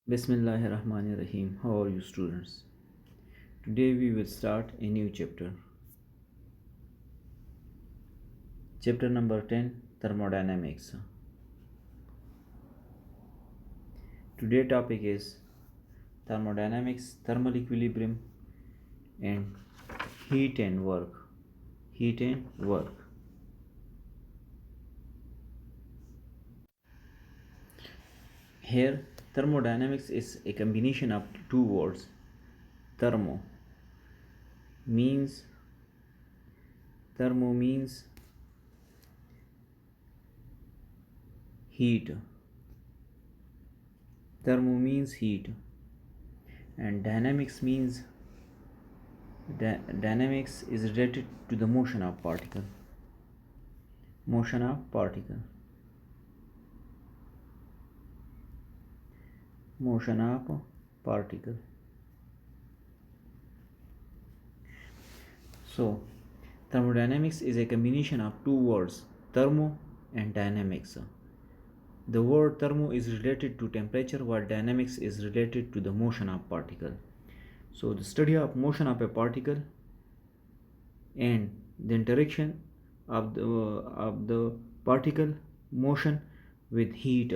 Bismillahirrahmanirrahim. How are you, students? Today we will start a new chapter. Chapter number 10, Thermodynamics. Today's topic is thermodynamics, thermal equilibrium, and heat and work. Heat and work. Here, thermodynamics is a combination of two words. Thermo means heat. Thermo means heat, and dynamics means dynamics is related to the motion of particle. Motion of particle. Motion of particle. So, thermodynamics is a combination of two words, thermo and dynamics. The word thermo is related to temperature, while dynamics is related to the motion of particle. So, the study of motion of a particle and the interaction of the particle motion with heat.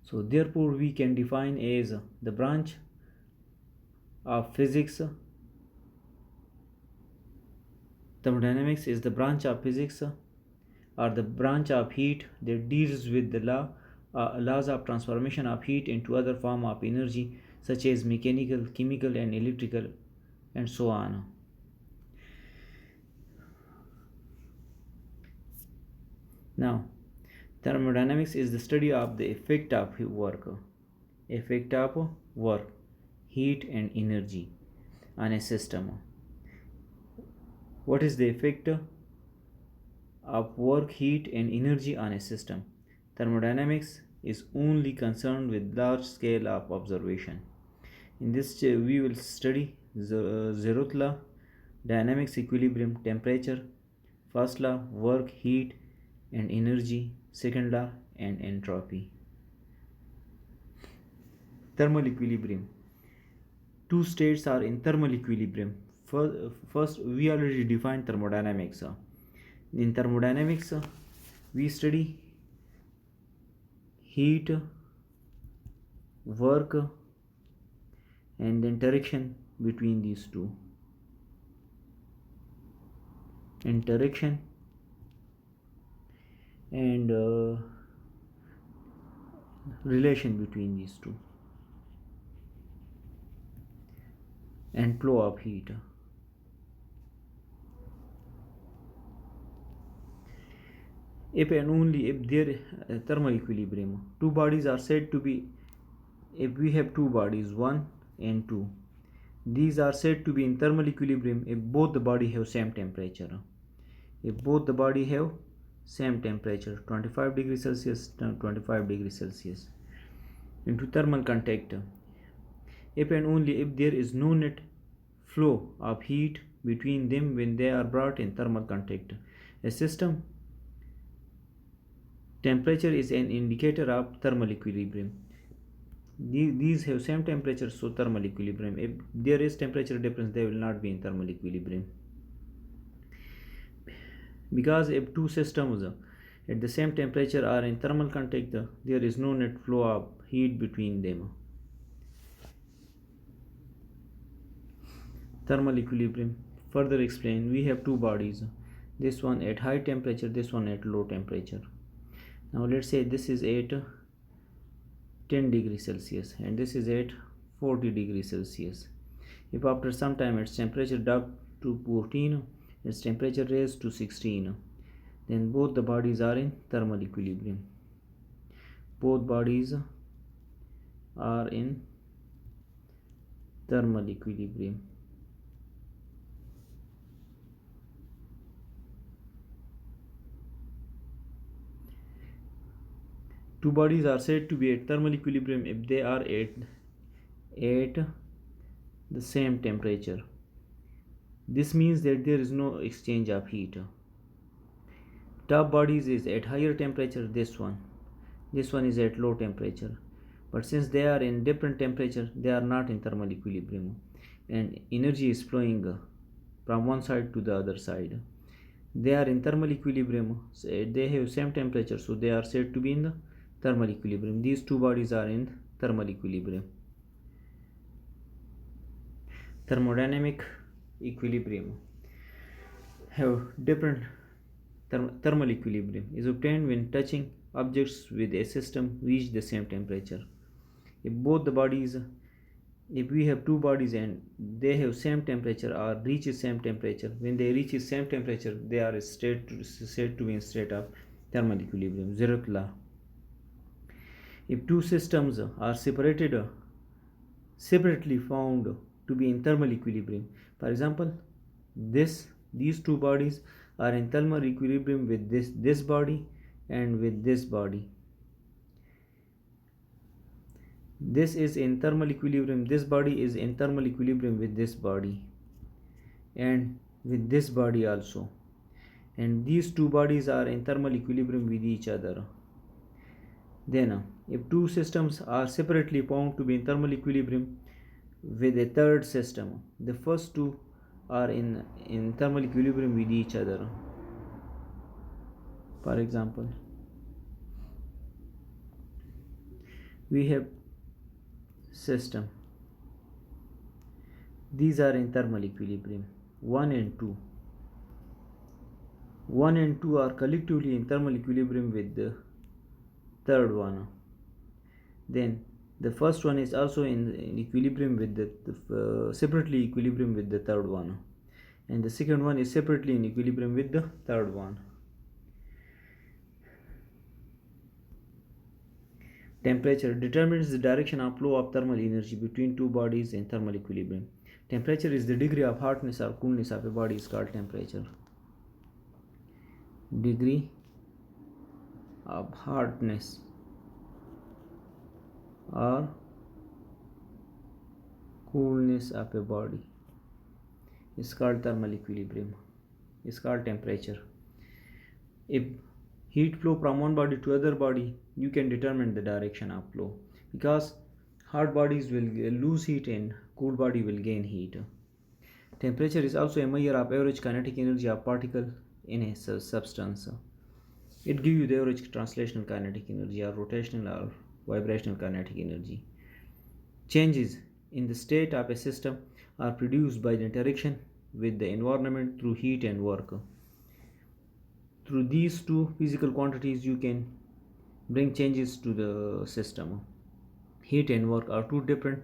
So, therefore, we can define as the branch of physics. Thermodynamics is the branch of physics or the branch of heat that deals with the laws of transformation of heat into other form of energy such as mechanical, chemical and electrical and so on. Now, thermodynamics is the study of the effect of work, heat and energy on a system. What is the effect of work, heat and energy on a system? Thermodynamics is only concerned with large scale of observation. In this we will study Zeroth Law, dynamics, equilibrium, temperature, first law, work, heat and energy, second law and entropy. Thermal equilibrium. Two states are in thermal equilibrium. First, we already defined thermodynamics. In thermodynamics, we study heat, work, and the interaction between these two. Interaction and relation between these two, and flow of heat. If and only if there thermal equilibrium, two bodies are said to be, if we have two bodies 1 and 2, these are said to be in thermal equilibrium if both the body have same temperature. If both the body have same temperature, 25 degrees Celsius, 25 degrees Celsius, into thermal contact. If and only if there is no net flow of heat between them when they are brought in thermal contact. A system temperature is an indicator of thermal equilibrium. These have same temperature, so thermal equilibrium. If there is temperature difference, they will not be in thermal equilibrium. Because if two systems at the same temperature are in thermal contact, there is no net flow of heat between them. Thermal equilibrium. Further explain, we have two bodies, this one at high temperature, this one at low temperature. Now let's say this is at 10 degrees Celsius and this is at 40 degrees Celsius. If after some time its temperature dropped to 14, its temperature raised to 16, then both the bodies are in thermal equilibrium. Both bodies are in thermal equilibrium. Two bodies are said to be at thermal equilibrium if they are at the same temperature. This means that there is no exchange of heat. Top bodies is at higher temperature, this one is at low temperature. but since they are in different temperature, they are not in thermal equilibrium, and energy is flowing from one side to the other side. They are in thermal equilibrium, so they have same temperature, so they are said to be in the thermal equilibrium. These two bodies are in thermal equilibrium. Thermodynamic equilibrium have different thermal equilibrium is obtained when touching objects with a system reach the same temperature. If both the bodies, if we have two bodies and they have same temperature or reach the same temperature, when they reach the same temperature, they are said to be in state of thermal equilibrium. Zeroth law. If two systems are separately found to be in thermal equilibrium, for example, these two bodies are in thermal equilibrium with this body and with this body. This is in thermal equilibrium, this body is in thermal equilibrium with this body and with this body also, and these two bodies are in thermal equilibrium with each other. Then if two systems are separately found to be in thermal equilibrium with a third system, the first two are in thermal equilibrium with each other. For example, we have system, these are in thermal equilibrium 1 and 2. 1 and 2 are collectively in thermal equilibrium with the third one. Then the first one is also in equilibrium with the separately equilibrium with the third one, and the second one is separately in equilibrium with the third one. Temperature determines the direction of flow of thermal energy between two bodies in thermal equilibrium. Temperature is the degree of hotness or coolness of a body is called temperature. Degree of hotness or coolness of a body is called thermal equilibrium, is called temperature. If heat flow from one body to other body, you can determine the direction of flow, because hot bodies will lose heat and cool body will gain heat. Temperature is also a measure of average kinetic energy of particle in a substance. It gives you the average translational kinetic energy or rotational or vibrational kinetic energy. Changes in the state of a system are produced by the interaction with the environment through heat and work. Through these two physical quantities, you can bring changes to the system. Heat and work are two different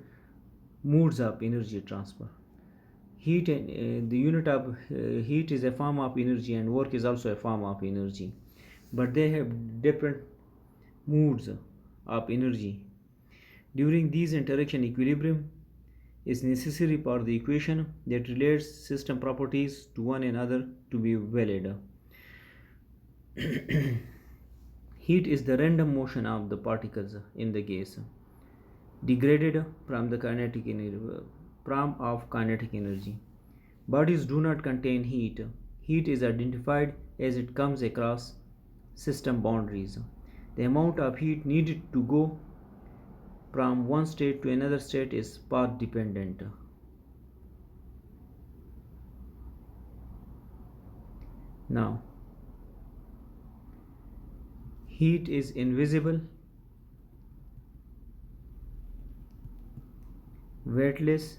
modes of energy transfer. Heat and the unit of heat is a form of energy, and work is also a form of energy, but they have different modes of energy. During these interaction, equilibrium is necessary for the equation that relates system properties to one another to be valid. Heat is the random motion of the particles in the gas, degraded from the kinetic energy. Bodies do not contain heat. Heat is identified as it comes across system boundaries. The amount of heat needed to go from one state to another state is path dependent. Now, heat is invisible, weightless,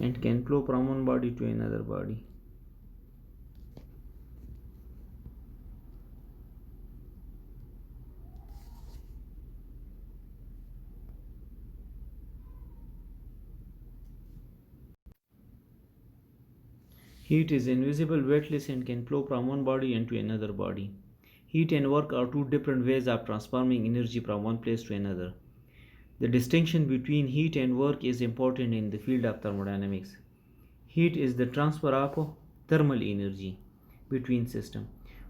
and can flow from one body to another body. Heat is invisible, weightless, and can flow from one body into another body. Heat and work are two different ways of transforming energy from one place to another. The distinction between heat and work is important in the field of thermodynamics. Heat is the transfer of thermal energy between systems,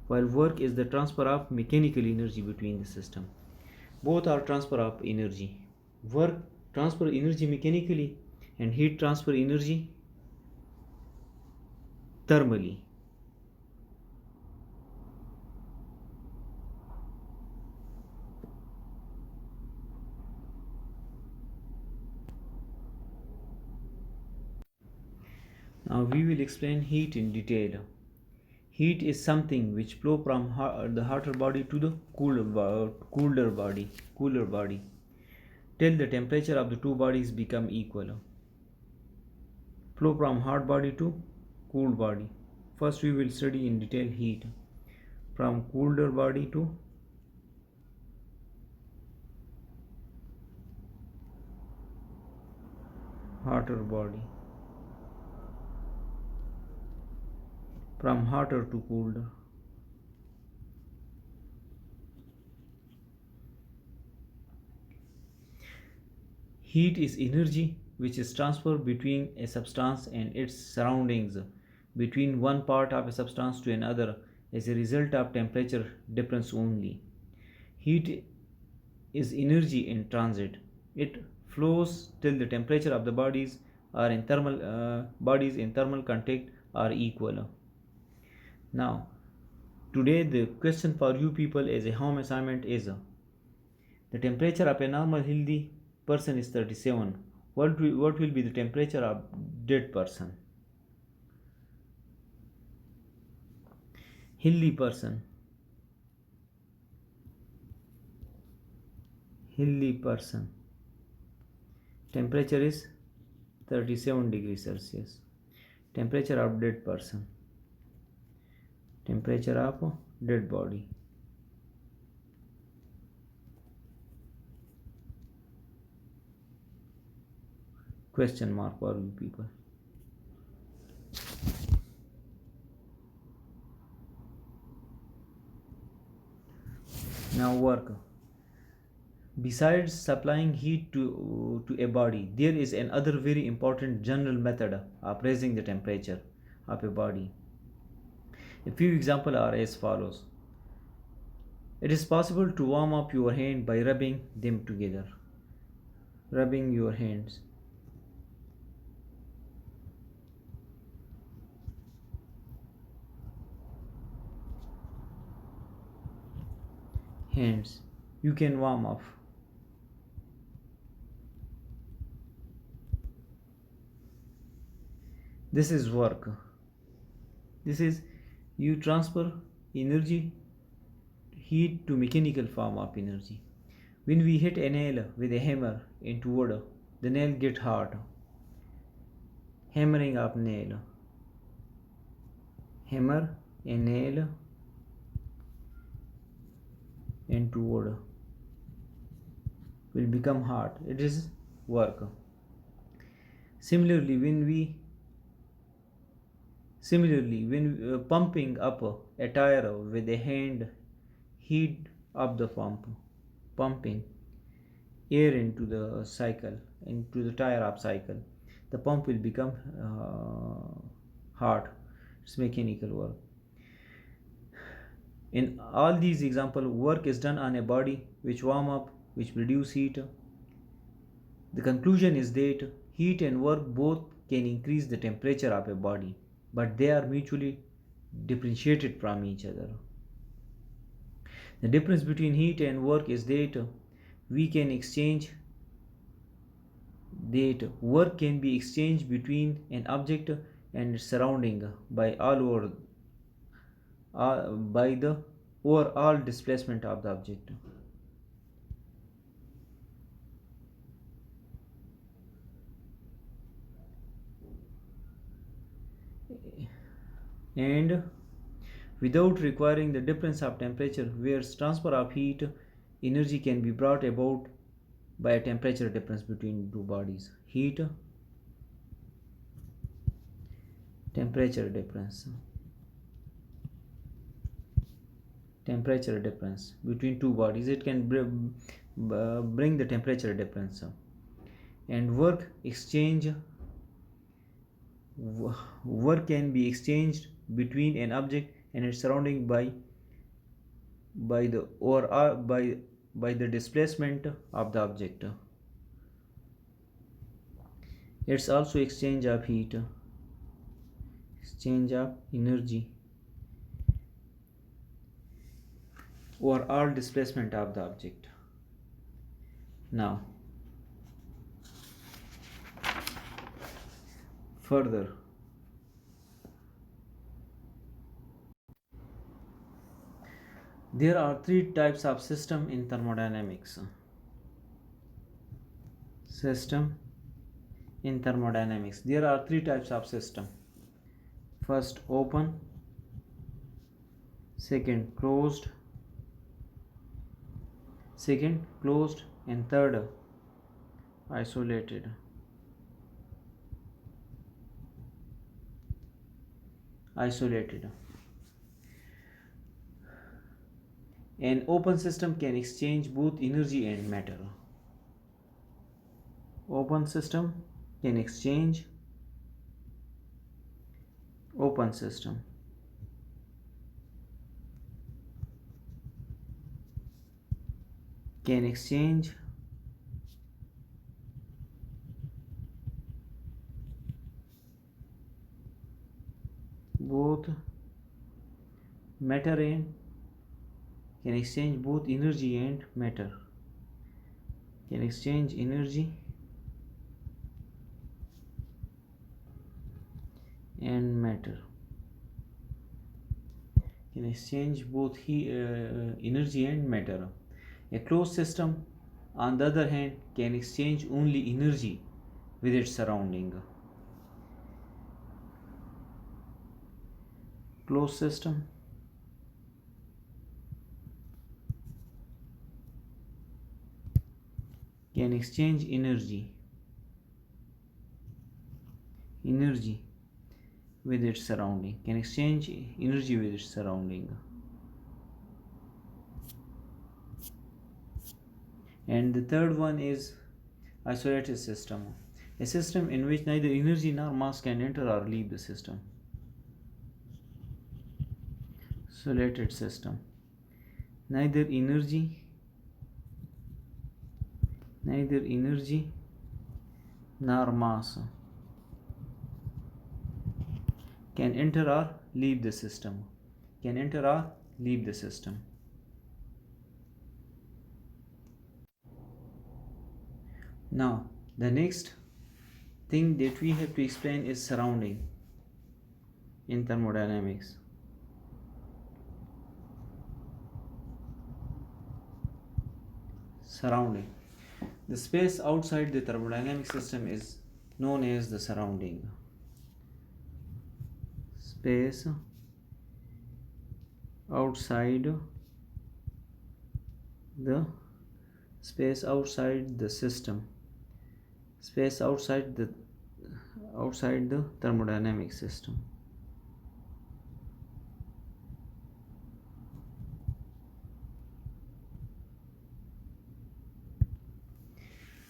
while work is the transfer of mechanical energy between the system. Both are transfer of energy. Work transfer energy mechanically, and heat transfer energy thermally. Now we will explain heat in detail. Heat is something which flow from the hotter body to the cooler body till the temperature of the two bodies become equal. Flow from hot body to cool body. First we will study in detail heat from cooler body to hotter body, from hotter to colder. Heat is energy which is transferred between a substance and its surroundings, between one part of a substance to another as a result of temperature difference only. Heat is energy in transit. It flows till the temperature of the bodies in thermal contact are equal. Now, today the question for you people as a home assignment is the temperature of a normal healthy person is 37. What will be the temperature of dead person? Healthy person temperature is 37 degrees Celsius. Temperature of dead person, temperature of dead body, question mark for you people. Now work. Besides supplying heat to a body, there is another very important general method of raising the temperature of a body. A few examples are as follows. It is possible to warm up your hand by rubbing them together. Rubbing your hands. Hands. You can warm up. This is work. This is you transfer energy, heat to mechanical form of energy. When we hit a nail with a hammer into wood, the nail gets hard. Hammering of nail. Hammer a nail into wood will become hard. It is work. Similarly, when pumping up a tire with a hand, heat up the pump, pumping air into the tire of cycle, the pump will become hot. It's mechanical work. In all these examples, work is done on a body which warm up, which produce heat. The conclusion is that heat and work both can increase the temperature of a body, but they are mutually differentiated from each other. The difference between heat and work is that work can be exchanged between an object and its surrounding by the overall displacement of the object. And without requiring the difference of temperature, where transfer of heat energy can be brought about by a temperature difference between two bodies. Heat, temperature difference between two bodies, it can bring the temperature difference. And work can be exchanged between an object and its surrounding by the displacement of the object. It's also exchange of heat, exchange of energy, or all displacement of the object. Now, further, There are three types of system in thermodynamics. System in thermodynamics. There are three types of system. First, open. Second, closed. And third, isolated. An open system can exchange both energy and matter. Open system can exchange both matter and can exchange both energy and matter. Can exchange energy and matter. Can exchange both energy and matter. A closed system, on the other hand, can exchange only energy with its surrounding. Closed system can exchange energy with its surrounding. And the third one is isolated system, a system in which neither energy nor mass can enter or leave the system. Isolated system, neither energy nor mass can enter or leave the system. Now, the next thing that we have to explain is surrounding in thermodynamics. Surrounding. The space outside the thermodynamic system is known as the surrounding. Space outside the system. Space outside the thermodynamic system.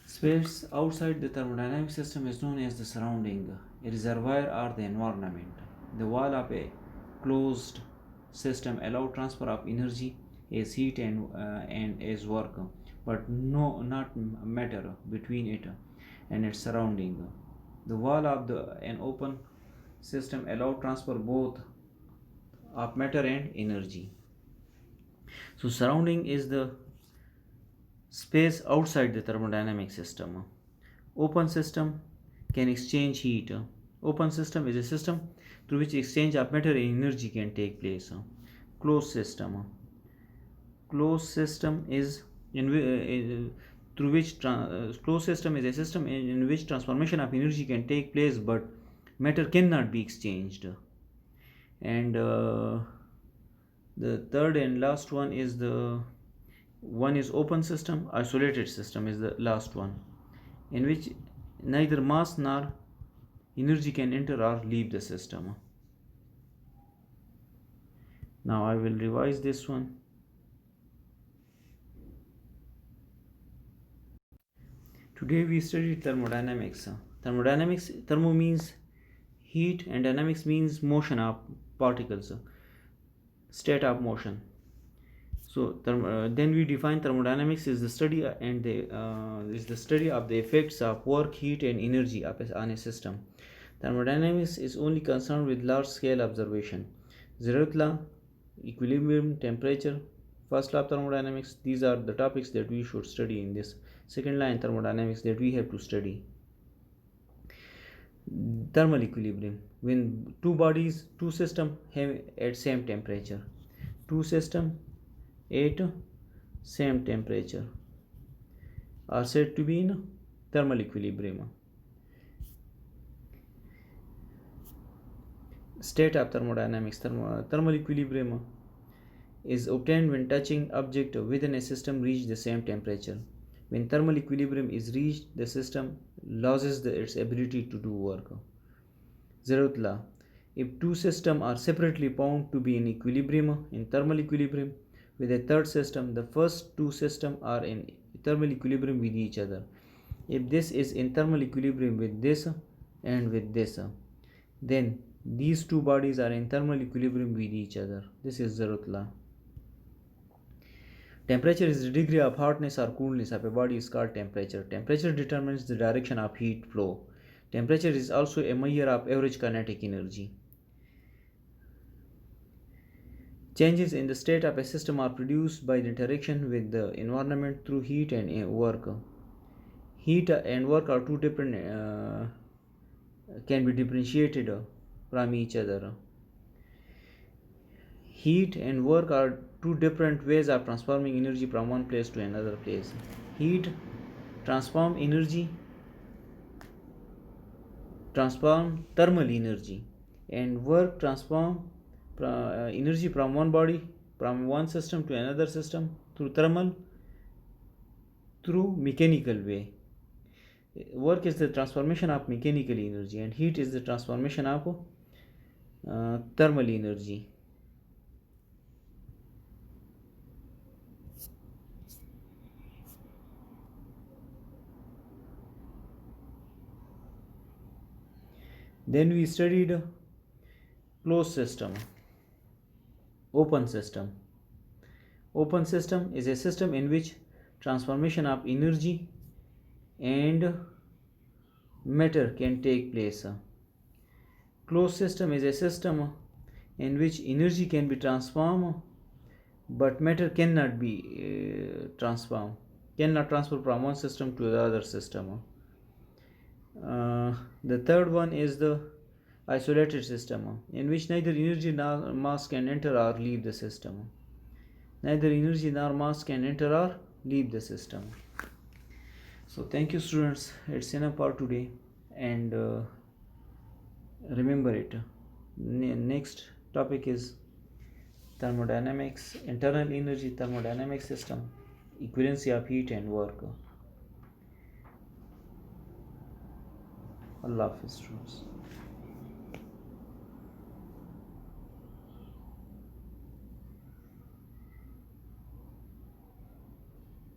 Space outside the thermodynamic system is known as the surrounding. A reservoir or the environment. The wall of a closed system allows transfer of energy as heat and as work, but not matter between it and its surrounding. The wall of an open system allows transfer both of matter and energy. So surrounding is the space outside the thermodynamic system. Open system can exchange heat. Open system is a system through which exchange of matter and energy can take place. Closed system is closed system is a system in which transformation of energy can take place, but matter cannot be exchanged. And the third and last one is open system. Isolated system is the last one, in which neither mass nor energy can enter or leave the system. Now I will revise this one. Today we studied thermodynamics. Thermo means heat and dynamics means motion of particles, state of motion. So then we define thermodynamics is the study of the effects of work, heat and energy on a system. Thermodynamics is only concerned with large scale observation. Zeroth Law, equilibrium, temperature, first law of thermodynamics, these are the topics that we should study in this second law in thermodynamics that we have to study. Thermal equilibrium, when two systems have at same temperature. Two systems at same temperature are said to be in thermal equilibrium. State of thermodynamics. Thermal equilibrium is obtained when touching object within a system reach the same temperature. When thermal equilibrium is reached, the system loses its ability to do work. Zeroth Law. If two systems are separately found to be in equilibrium, in thermal equilibrium, with a third system, the first two systems are in thermal equilibrium with each other. If this is in thermal equilibrium with this and with this, then these two bodies are in thermal equilibrium with each other. This is Zeroth Law. Temperature is the degree of hotness or coolness of a body is called temperature. Temperature determines the direction of heat flow. Temperature is also a measure of average kinetic energy. Changes in the state of a system are produced by the interaction with the environment through heat and work. Heat and work are two different, can be differentiated from each other. Heat and work are two different ways of transforming energy from one place to another place. Heat transform thermal energy, and work transform energy from one body, from one system to another system through mechanical way. Work is the transformation of mechanical energy, and heat is the transformation of thermal energy. Then we studied closed system, open system. Open system is a system in which transformation of energy and matter can take place. Closed system is a system in which energy can be transformed but matter cannot be cannot transfer from one system to the other system. The third one is the isolated system, in which neither energy nor mass can enter or leave the system. Neither energy nor mass can enter or leave the system. So thank you students, it's enough for today, and remember it. Next topic is thermodynamics, internal energy thermodynamic system, equivalency of heat and work. Allah Hafiz students.